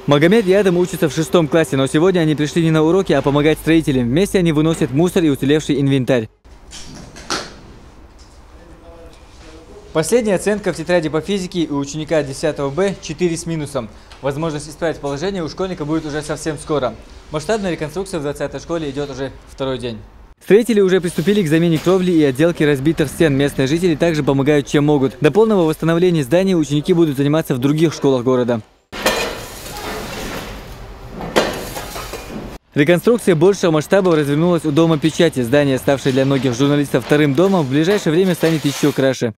Магомед и Адам учатся в 6 классе, но сегодня они пришли не на уроки, а помогать строителям. Вместе они выносят мусор и уцелевший инвентарь. Последняя оценка в тетради по физике у ученика 10 Б 4 с минусом. Возможность исправить положение у школьника будет уже совсем скоро. Масштабная реконструкция в 20-й школе идет уже второй день. Строители уже приступили к замене кровли и отделке разбитых стен. Местные жители также помогают, чем могут. До полного восстановления здания ученики будут заниматься в других школах города. Реконструкция большего масштаба развернулась у Дома печати. Здание, ставшее для многих журналистов вторым домом, в ближайшее время станет еще краше.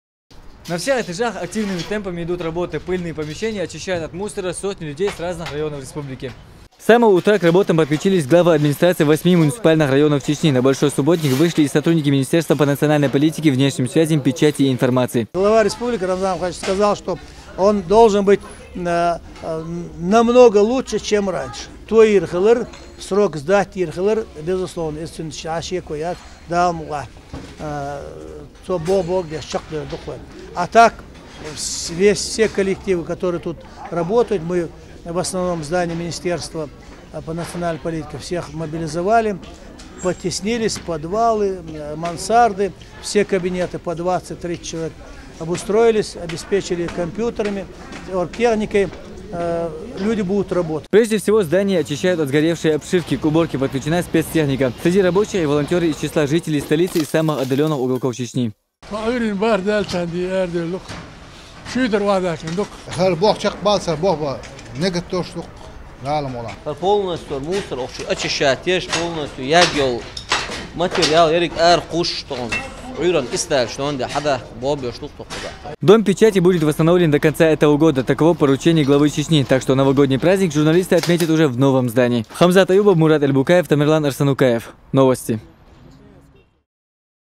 На всех этажах активными темпами идут работы. Пыльные помещения очищают от мусора сотни людей с разных районов республики. С самого утра к работам подключились главы администрации 8 муниципальных районов Чечни. На Большой Субботник вышли и сотрудники Министерства по национальной политике, внешним связям, печати и информации. Глава республики Рамзан Ахмадович сказал, что он должен быть намного лучше, чем раньше. Срок сдать безусловно, если а так, все коллективы, которые тут работают, мы в основном здание Министерства по национальной политике всех мобилизовали, потеснились, подвалы, мансарды, все кабинеты по 20-30 человек обустроились, обеспечили компьютерами, оргтехникой. Люди будут работать. Прежде всего, здание очищают от сгоревшей обшивки. К уборке подключена спецтехника. Среди рабочих и волонтеры из числа жителей столицы и самых отдаленных уголков Чечни. Полностью мусор очищать, полностью ягел, материал, Дом печати будет восстановлен до конца этого года. Таково поручение главы Чечни. Так что новогодний праздник журналисты отметят уже в новом здании. Хамзат Аюбов, Мурат Эльбукаев, Тамерлан Арсанукаев. Новости.